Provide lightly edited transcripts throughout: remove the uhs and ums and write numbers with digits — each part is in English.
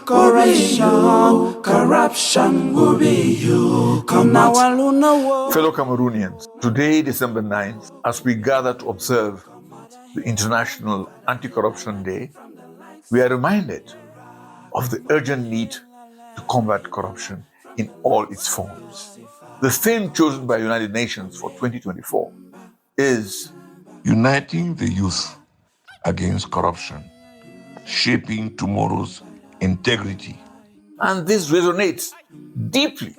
Corruption will be you. Come out. Fellow Cameroonians, today, December 9th, as we gather to observe the International Anti-Corruption Day, we are reminded of the urgent need to combat corruption in all its forms. The theme chosen by United Nations for 2024 is Uniting the Youth Against Corruption, Shaping Tomorrow's Integrity. And this resonates deeply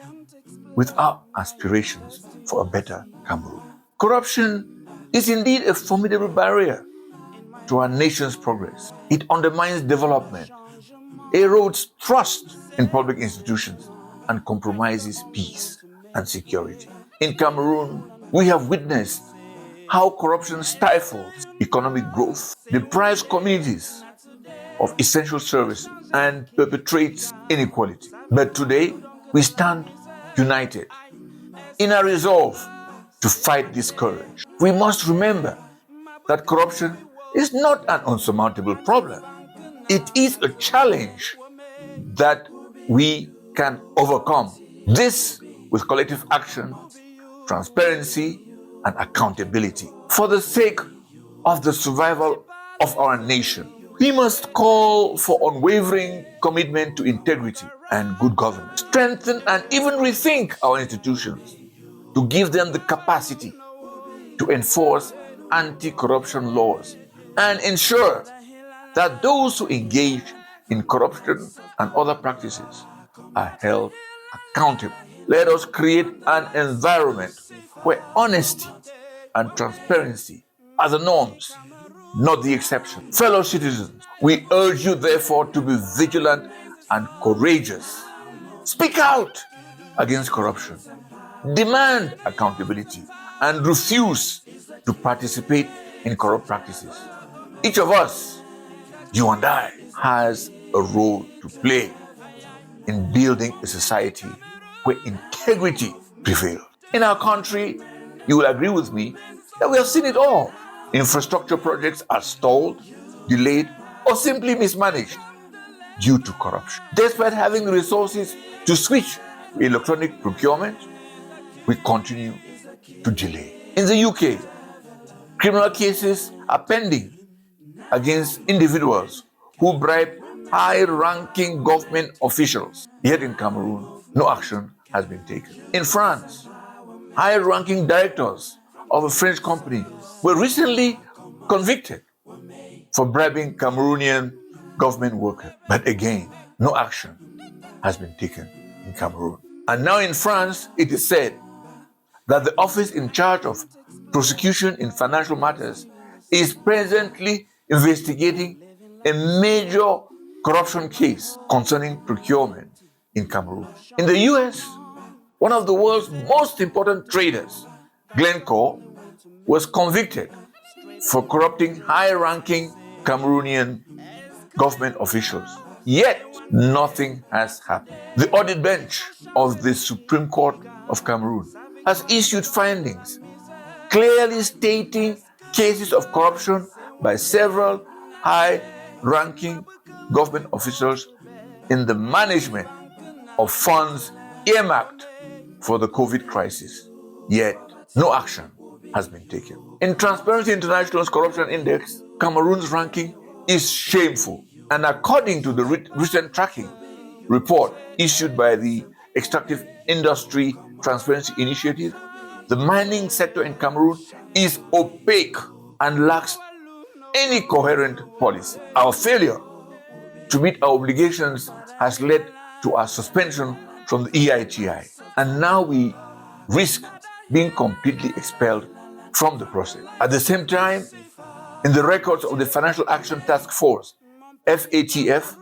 with our aspirations for a better Cameroon. Corruption is indeed a formidable barrier to our nation's progress. It undermines development, erodes trust in public institutions, and compromises peace and security. In Cameroon, we have witnessed how corruption stifles economic growth, deprives communities of essential services, and perpetrates inequality. But today, we stand united in a resolve to fight this scourge. We must remember that corruption is not an unsurmountable problem. It is a challenge that we can overcome. This with collective action, transparency, and accountability. For the sake of the survival of our nation, we must call for unwavering commitment to integrity and good governance, strengthen and even rethink our institutions to give them the capacity to enforce anti-corruption laws and ensure that those who engage in corruption and other practices are held accountable. Let us create an environment where honesty and transparency are the norms, not the exception. Fellow citizens, we urge you therefore to be vigilant and courageous. Speak out against corruption, demand accountability, and refuse to participate in corrupt practices. Each of us, you and I, has a role to play in building a society where integrity prevails. In our country, you will agree with me that we have seen it all. Infrastructure projects are stalled, delayed, or simply mismanaged due to corruption. Despite having the resources to switch to electronic procurement, we continue to delay. In the UK, criminal cases are pending against individuals who bribe high-ranking government officials. Yet in Cameroon, no action has been taken. In France, high-ranking directors of a French company were recently convicted for bribing Cameroonian government workers. But again, no action has been taken in Cameroon. And now in France, it is said that the office in charge of prosecution in financial matters is presently investigating a major corruption case concerning procurement in Cameroon. In the US, one of the world's most important traders, Glencore, was convicted for corrupting high-ranking Cameroonian government officials. Yet, nothing has happened. The audit bench of the Supreme Court of Cameroon has issued findings clearly stating cases of corruption by several high-ranking government officials in the management of funds earmarked for the COVID crisis. Yet, no action has been taken. In Transparency International's Corruption Index, Cameroon's ranking is shameful. And according to the recent tracking report issued by the Extractive Industry Transparency Initiative, the mining sector in Cameroon is opaque and lacks any coherent policy. Our failure to meet our obligations has led to our suspension from the EITI. And now we risk being completely expelled from the process. At the same time, in the records of the Financial Action Task Force, FATF,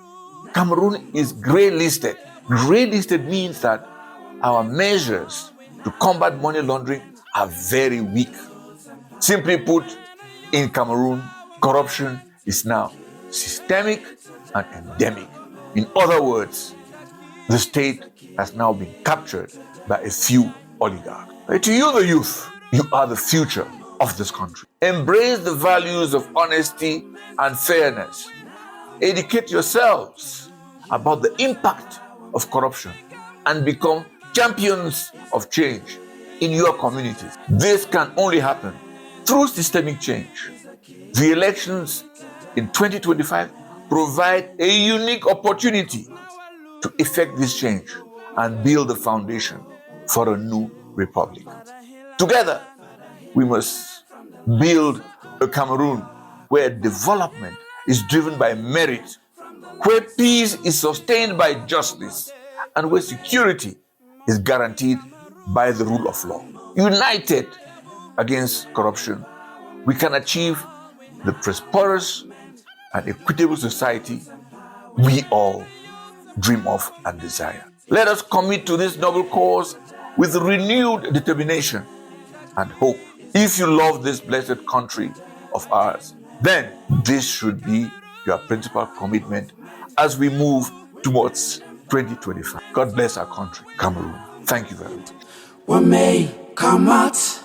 Cameroon is grey listed. Grey listed means that our measures to combat money laundering are very weak. Simply put, in Cameroon, corruption is now systemic and endemic. In other words, the state has now been captured by a few oligarchs. To you, the youth, you are the future of this country. Embrace the values of honesty and fairness. Educate yourselves about the impact of corruption and become champions of change in your communities. This can only happen through systemic change. The elections in 2025 provide a unique opportunity to effect this change and build the foundation for a new republic. Together, we must build a Cameroon where development is driven by merit, where peace is sustained by justice, and where security is guaranteed by the rule of law. United against corruption, we can achieve the prosperous and equitable society we all dream of and desire. Let us commit to this noble cause with renewed determination and hope. If you love this blessed country of ours, then this should be your principal commitment as we move towards 2025. God bless our country, Cameroon. Thank you very much. Wame Kamat.